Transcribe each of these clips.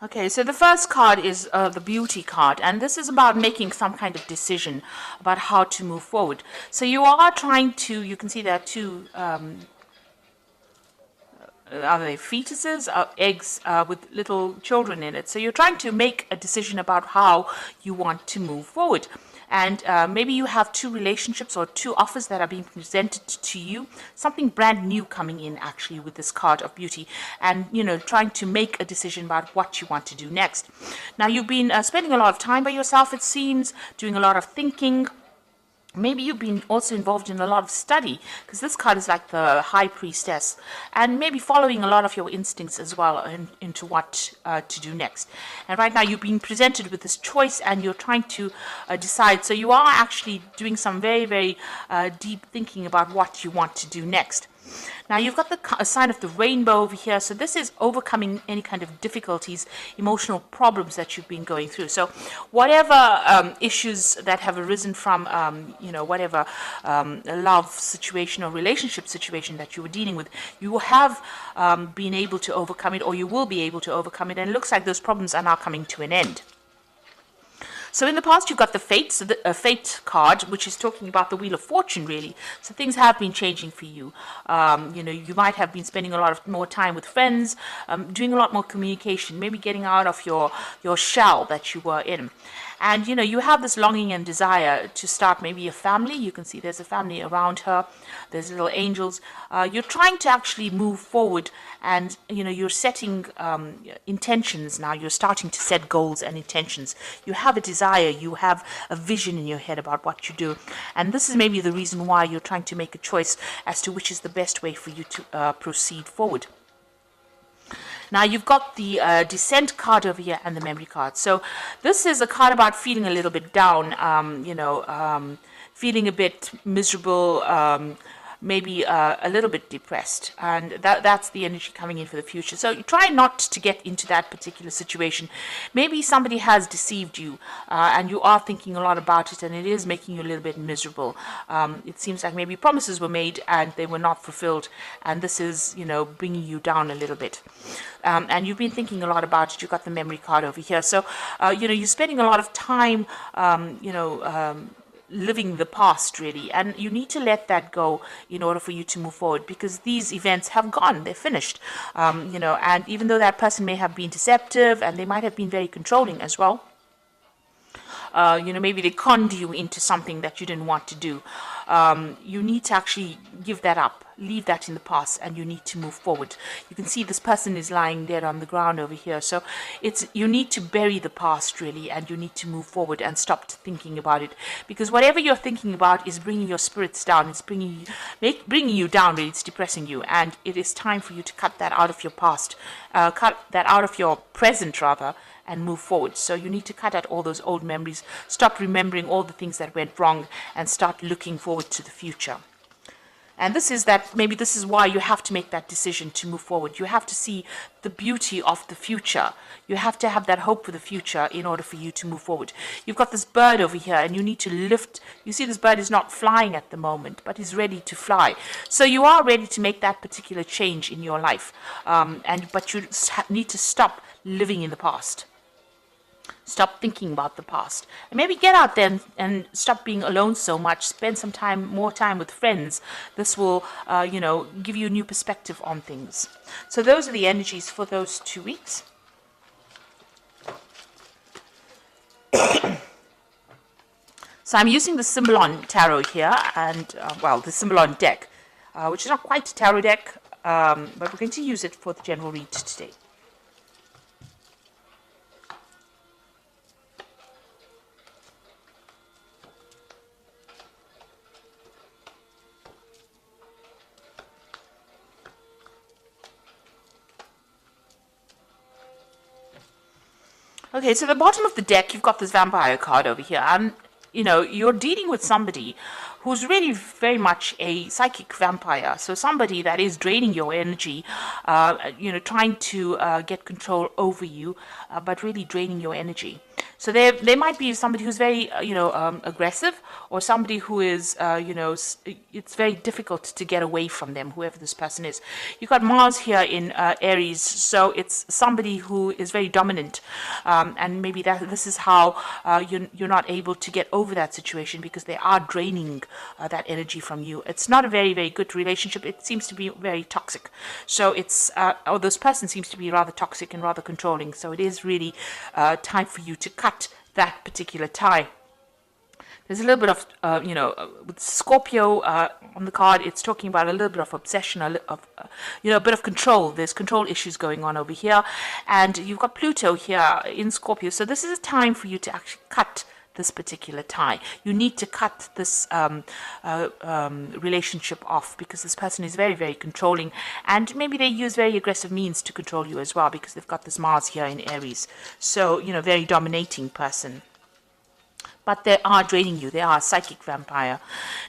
Okay, so the first card is the beauty card, and this is about making some kind of decision about how to move forward. So you are trying to, you can see there are two, are they fetuses, eggs with little children in it. So you're trying to make a decision about how you want to move forward. And maybe you have two relationships or two offers that are being presented to you, something brand new coming in actually with this card of beauty, and trying to make a decision about what you want to do next. Now you've been spending a lot of time by yourself, it seems, doing a lot of thinking. Maybe you've been also involved in a lot of study, because this card is like the high priestess, and maybe following a lot of your instincts as well into what to do next. And right now you've been presented with this choice, and you're trying to decide. So you are actually doing some very, very deep thinking about what you want to do next. Now you've got the sign of the rainbow over here. So this is overcoming any kind of difficulties, emotional problems that you've been going through. So whatever issues that have arisen from, whatever love situation or relationship situation that you were dealing with, you have been able to overcome it, or you will be able to overcome it. And it looks like those problems are now coming to an end. So in the past, you've got the Fate, so the Fate card, which is talking about the Wheel of Fortune, really. So things have been changing for you. You might have been spending a lot of more time with friends, doing a lot more communication, maybe getting out of your shell that you were in. And, you have this longing and desire to start maybe a family. You can see there's a family around her. There's little angels. You're trying to actually move forward, and, you're setting intentions now. You're starting to set goals and intentions. You have a desire. You have a vision in your head about what you do. And this is maybe the reason why you're trying to make a choice as to which is the best way for you to proceed forward. Now you've got the Descent card over here and the Memory card. So this is a card about feeling a little bit down, feeling a bit miserable, maybe a little bit depressed, and that's the energy coming in for the future. So you try not to get into that particular situation. Maybe somebody has deceived you, and you are thinking a lot about it, and it is making you a little bit miserable. It seems like maybe promises were made and they were not fulfilled, and this is bringing you down a little bit. And you've been thinking a lot about it. You've got the Memory card over here. So you're spending a lot of time living the past, really, and you need to let that go in order for you to move forward, because these events have gone, they're finished, and even though that person may have been deceptive and they might have been very controlling as well, maybe they conned you into something that you didn't want to do. You need to actually give that up, leave that in the past, and you need to move forward. You can see this person is lying dead on the ground over here. So you need to bury the past, really, and you need to move forward and stop thinking about it, because whatever you're thinking about is bringing your spirits down. It's bringing you down, really. It's depressing you, and it is time for you to cut that out of your past, cut that out of your present, rather, and move forward. So you need to cut out all those old memories, stop remembering all the things that went wrong, and start looking forward to the future. And maybe this is why you have to make that decision to move forward. You have to see the beauty of the future. You have to have that hope for the future in order for you to move forward. You've got this bird over here, and you need to lift. You see this bird is not flying at the moment, but is ready to fly. So you are ready to make that particular change in your life. But you need to stop living in the past. Stop thinking about the past, and maybe get out there and stop being alone so much. Spend some more time with friends. This will, give you a new perspective on things. So those are the energies for those 2 weeks. So I'm using the Symbolon Tarot here, and the Symbolon deck, which is not quite a tarot deck, but we're going to use it for the general read today. Okay, so at the bottom of the deck, you've got this Vampire card over here, and, you're dealing with somebody who's really very much a psychic vampire. So somebody that is draining your energy, trying to get control over you, but really draining your energy. So there might be somebody who's very, aggressive, or somebody who is, it's very difficult to get away from them, whoever this person is. You've got Mars here in Aries, so it's somebody who is very dominant, and maybe this is how you're not able to get over that situation, because they are draining that energy from you. It's not a very, very good relationship. It seems to be very toxic. So or this person seems to be rather toxic and rather controlling. So it is really time for you to cut that particular tie. There's a little bit of, with Scorpio on the card, it's talking about a little bit of obsession, a bit of control. There's control issues going on over here. And you've got Pluto here in Scorpio. So this is a time for you to actually cut this particular tie. You need to cut this relationship off, because this person is very, very controlling, and maybe they use very aggressive means to control you as well, because they've got this Mars here in Aries. So, very dominating person. But they are draining you. They are a psychic vampire.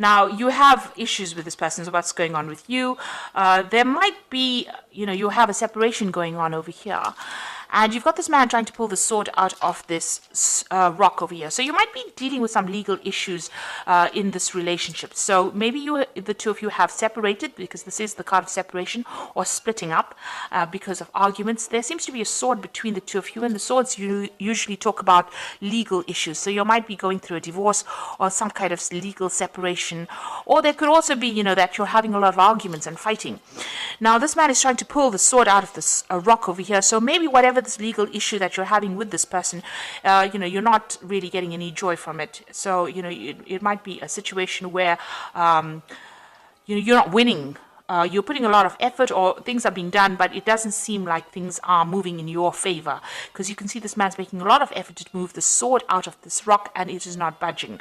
Now, you have issues with this person, so what's going on with you? There might be, you have a separation going on over here. And you've got this man trying to pull the sword out of this rock over here. So you might be dealing with some legal issues in this relationship. So maybe the two of you have separated, because this is the card of separation, or splitting up because of arguments. There seems to be a sword between the two of you, and the swords usually talk about legal issues. So you might be going through a divorce or some kind of legal separation. Or there could also be, that you're having a lot of arguments and fighting. Now, this man is trying to pull the sword out of this rock over here. So maybe whatever this legal issue that you're having with this person, you're not really getting any joy from it. So, it might be a situation where, you're not winning. You're putting a lot of effort, or things are being done, but it doesn't seem like things are moving in your favor, because you can see this man's making a lot of effort to move the sword out of this rock, and it is not budging.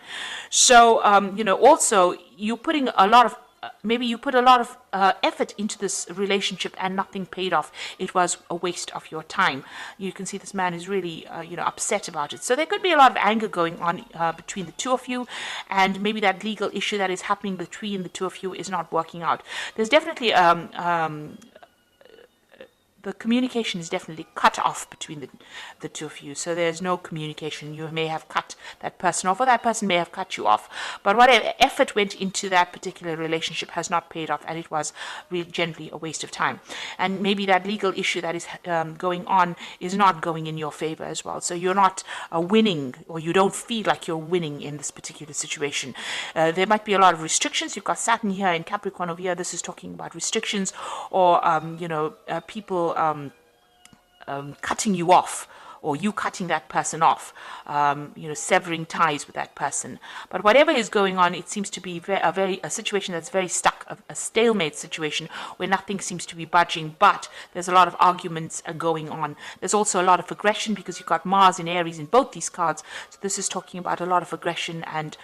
So, also you're putting a lot of maybe you put a lot of effort into this relationship and nothing paid off. It was a waste of your time. You can see this man is really, upset about it. So there could be a lot of anger going on between the two of you, and maybe that legal issue that is happening between the two of you is not working out. There's definitely the communication is definitely cut off between the two of you. So there's no communication. You may have cut that person off, or that person may have cut you off. But whatever effort went into that particular relationship has not paid off, and it was really generally a waste of time. And maybe that legal issue that is going on is not going in your favor as well. So you're not winning, or you don't feel like you're winning in this particular situation. There might be a lot of restrictions. You've got Saturn here in Capricorn over here. This is talking about restrictions, or people cutting you off, or you cutting that person off, severing ties with that person. But whatever is going on, it seems to be a situation that's very stuck, a stalemate situation where nothing seems to be budging, but there's a lot of arguments going on. There's also a lot of aggression, because you've got Mars in Aries in both these cards. So this is talking about a lot of aggression, and,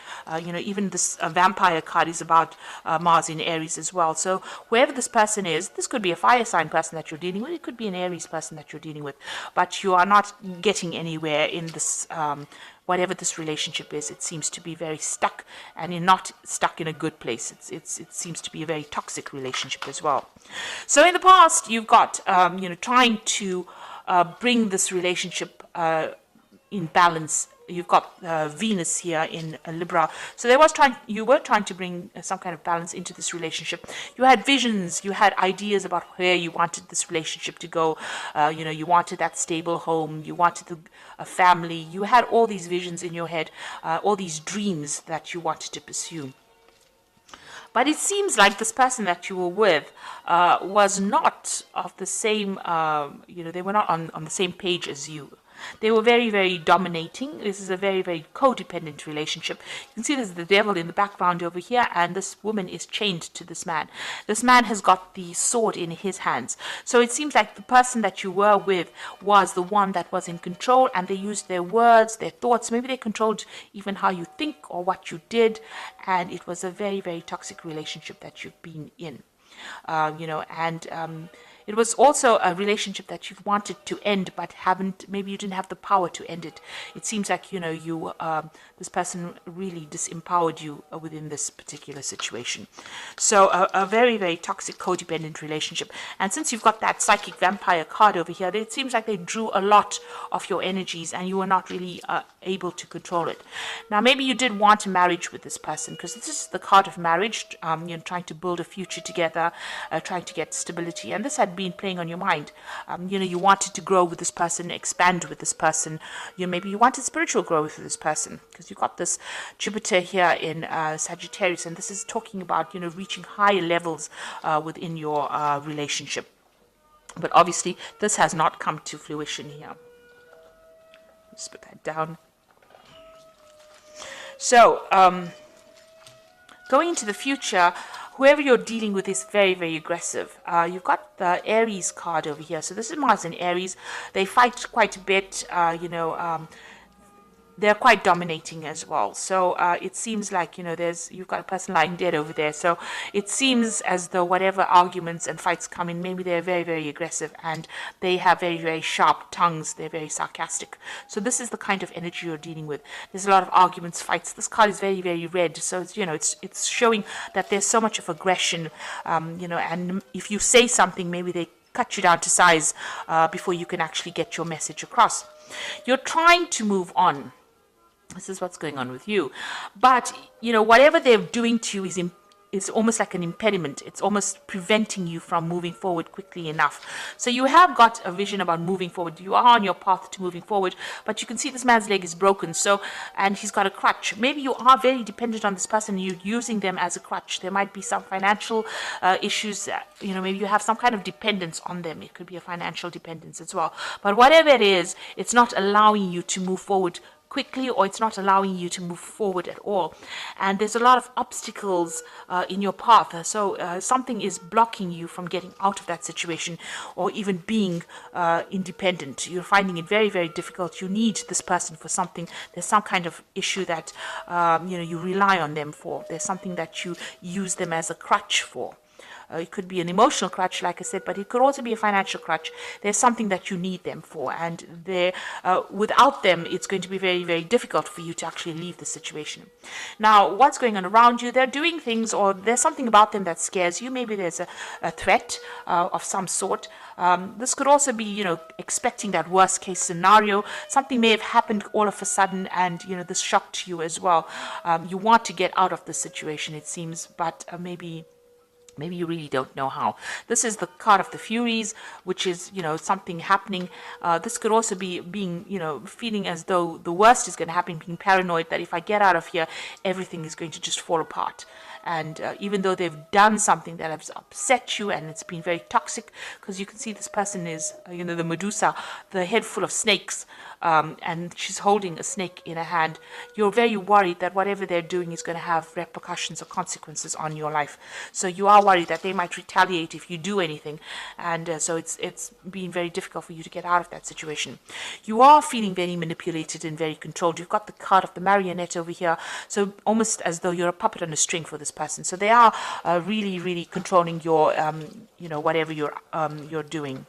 even this vampire card is about Mars in Aries as well. So whoever this person is, this could be a fire sign person that you're dealing with. It could be an Aries person that you're dealing with, but you are not getting anywhere in this, whatever this relationship is. It seems to be very stuck, and you're not stuck in a good place. It seems to be a very toxic relationship as well. So in the past, you've got, trying to bring this relationship in balance. You've got Venus here in Libra. So you were trying to bring some kind of balance into this relationship. You had visions, you had ideas about where you wanted this relationship to go. You wanted that stable home, you wanted a family. You had all these visions in your head, all these dreams that you wanted to pursue. But it seems like this person that you were with was not of the same, they were not on the same page as you. They were very, very dominating. This is a very, very codependent relationship. You can see there's the devil in the background over here, and this woman is chained to this man. This man has got the sword in his hands. So it seems like the person that you were with was the one that was in control, and they used their words, their thoughts. Maybe they controlled even how you think or what you did, and it was a very, very toxic relationship that you've been in. It was also a relationship that you've wanted to end, but haven't. Maybe you didn't have the power to end it. It seems like this person really disempowered you within this particular situation. So a very, very toxic, codependent relationship. And since you've got that psychic vampire card over here, it seems like they drew a lot of your energies, and you were not really able to control it. Now, maybe you did want a marriage with this person, because this is the card of marriage. Trying to build a future together, trying to get stability, and this had been playing on your mind. You wanted to grow with this person, expand with this person. Maybe you wanted spiritual growth with this person, because you've got this Jupiter here in Sagittarius, and this is talking about reaching higher levels within your relationship. But obviously, this has not come to fruition here. Let's put that down. So, going into the future, whoever you're dealing with is very, very aggressive. You've got the Aries card over here. So this is Mars and Aries. They fight quite a bit, they're quite dominating as well. So it seems like, you've got a person lying dead over there. So it seems as though whatever arguments and fights come in, maybe they're very, very aggressive, and they have very, very sharp tongues. They're very sarcastic. So this is the kind of energy you're dealing with. There's a lot of arguments, fights. This card is very, very red. So it's showing that there's so much of aggression, and if you say something, maybe they cut you down to size before you can actually get your message across. You're trying to move on. This is what's going on with you. But, whatever they're doing to you is almost like an impediment. It's almost preventing you from moving forward quickly enough. So you have got a vision about moving forward. You are on your path to moving forward, but you can see this man's leg is broken. And he's got a crutch. Maybe you are very dependent on this person. You're using them as a crutch. There might be some financial issues. Maybe you have some kind of dependence on them. It could be a financial dependence as well. But whatever it is, it's not allowing you to move forward quickly, or it's not allowing you to move forward at all. And there's a lot of obstacles in your path. So something is blocking you from getting out of that situation, or even being independent. You're finding it very, very difficult. You need this person for something. There's some kind of issue that you rely on them for. There's something that you use them as a crutch for. It could be an emotional crutch, like I said, but it could also be a financial crutch. There's something that you need them for, and without them, it's going to be very, very difficult for you to actually leave the situation. Now, what's going on around you? They're doing things, or there's something about them that scares you. Maybe there's a threat of some sort. This could also be, expecting that worst case scenario. Something may have happened all of a sudden, and, this shocked you as well. You want to get out of the situation, it seems, but maybe you really don't know how. This is the card of the Furies, which is, something happening. This could also be being, feeling as though the worst is going to happen, being paranoid that if I get out of here, everything is going to just fall apart. And even though they've done something that has upset you, and it's been very toxic, because you can see this person is, the Medusa, the head full of snakes, and she's holding a snake in her hand. You're very worried that whatever they're doing is going to have repercussions or consequences on your life. So you are worried that they might retaliate if you do anything, and so it's been very difficult for you to get out of that situation. You are feeling very manipulated and very controlled. You've got the card of the marionette over here, so almost as though you're a puppet on a string for this person. So they are really, really controlling your, whatever you're doing.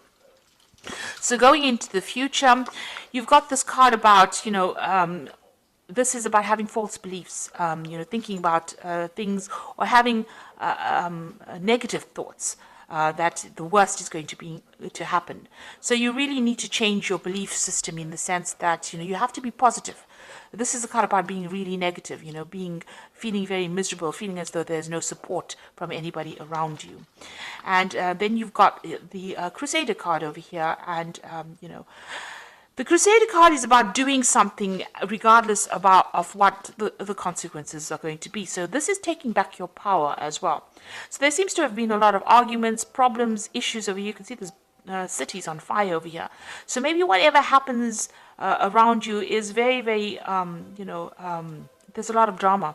So going into the future, you've got this card about, this is about having false beliefs, thinking about things, or having negative thoughts. That the worst is going to happen. So you really need to change your belief system, in the sense that you have to be positive. This is a card about being really negative, feeling very miserable, feeling as though there's no support from anybody around you. And then you've got the Crusader card over here, and the Crusader card is about doing something regardless of what the consequences are going to be. So this is taking back your power as well. So there seems to have been a lot of arguments, problems, issues over here. You can see there's cities on fire over here. So maybe whatever happens around you is very, very, there's a lot of drama.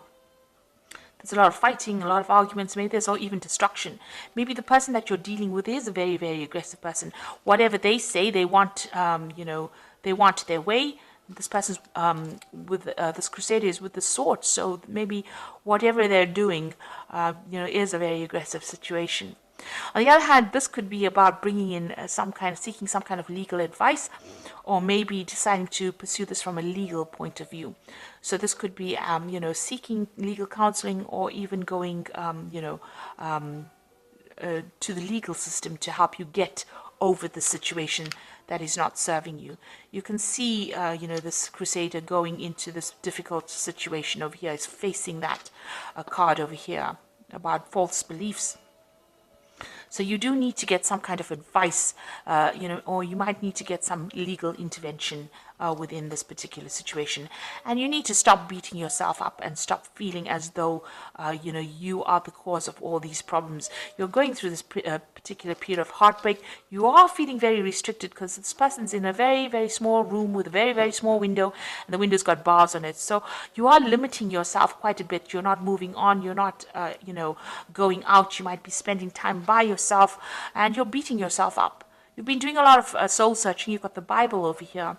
There's a lot of fighting, a lot of arguments. Maybe there's even destruction. Maybe the person that you're dealing with is a very, very aggressive person. Whatever they say, they want, they want their way. This person's with this Crusader is with the sword. So maybe whatever they're doing, is a very aggressive situation. On the other hand, this could be about bringing in seeking some kind of legal advice, or maybe deciding to pursue this from a legal point of view. So this could be, seeking legal counseling, or even going, to the legal system to help you get over the situation that is not serving you. You can see, this crusader going into this difficult situation over here. Is facing that card over here about false beliefs. So you do need to get some kind of advice, or you might need to get some legal intervention within this particular situation. And you need to stop beating yourself up and stop feeling as though, you are the cause of all these problems. You're going through this particular period of heartbreak. You are feeling very restricted because this person's in a very, very small room with a very, very small window, and the window's got bars on it. So you are limiting yourself quite a bit. You're not moving on. You're not, going out. You might be spending time by yourself, and you're beating yourself up. You've been doing a lot of soul searching. You've got the Bible over here,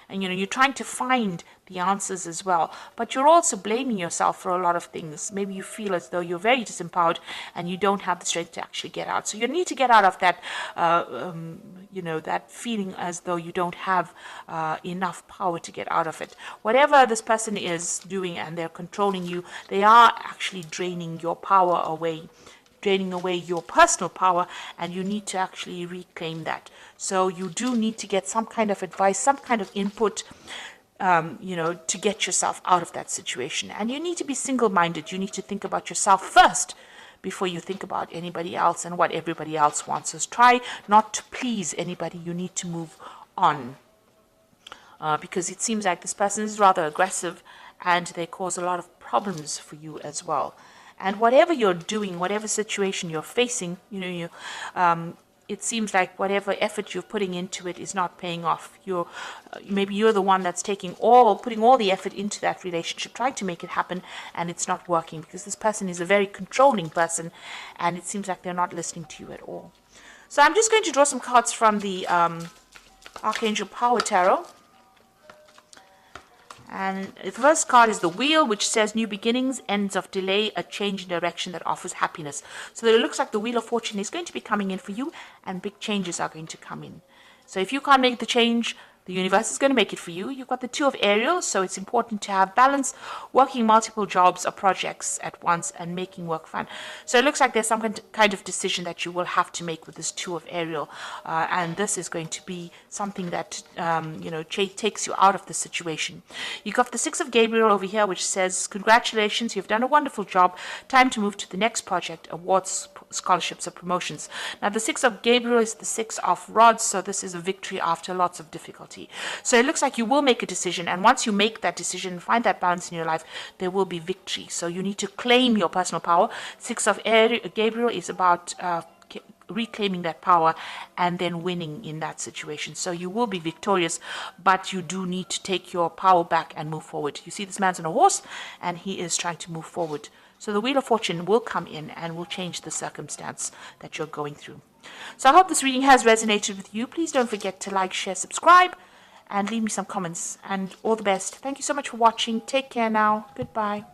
and you're trying to find the answers as well, but you're also blaming yourself for a lot of things. Maybe you feel as though you're very disempowered and you don't have the strength to actually get out. So you need to get out of that that feeling as though you don't have enough power to get out of it. Whatever this person is doing and they're controlling you, they are actually draining your power away, draining away your personal power, and you need to actually reclaim that. So you do need to get some kind of advice, some kind of input, to get yourself out of that situation. And you need to be single-minded. You need to think about yourself first before you think about anybody else and what everybody else wants. So try not to please anybody. You need to move on. Because it seems like this person is rather aggressive, and they cause a lot of problems for you as well. And whatever you're doing, whatever situation you're facing, it seems like whatever effort you're putting into it is not paying off. Maybe you're the one that's putting all the effort into that relationship, trying to make it happen, and it's not working because this person is a very controlling person, and it seems like they're not listening to you at all. So I'm just going to draw some cards from the Archangel Power Tarot. And the first card is the Wheel, which says new beginnings, ends of delay, a change in direction that offers happiness. So it looks like the Wheel of Fortune is going to be coming in for you, and big changes are going to come in. So if you can't make the change, the universe is going to make it for you. You've got the Two of Ariel, so it's important to have balance, working multiple jobs or projects at once and making work fun. So it looks like there's some kind of decision that you will have to make with this Two of Ariel, and this is going to be something that takes you out of the situation. You've got the Six of Gabriel over here, which says, congratulations, you've done a wonderful job. Time to move to the next project, awards, scholarships, or promotions. Now the Six of Gabriel is the Six of Rods, so this is a victory after lots of difficulty. So it looks like you will make a decision, and once you make that decision, find that balance in your life, there will be victory. So you need to claim your personal power. Six of Gabriel is about reclaiming that power and then winning in that situation. So you will be victorious, but you do need to take your power back and move forward. You see this man's on a horse, and he is trying to move forward. So the Wheel of Fortune will come in and will change the circumstance that you're going through. So I hope this reading has resonated with you. Please don't forget to like, share, subscribe, and leave me some comments. And all the best. Thank you so much for watching. Take care now. Goodbye.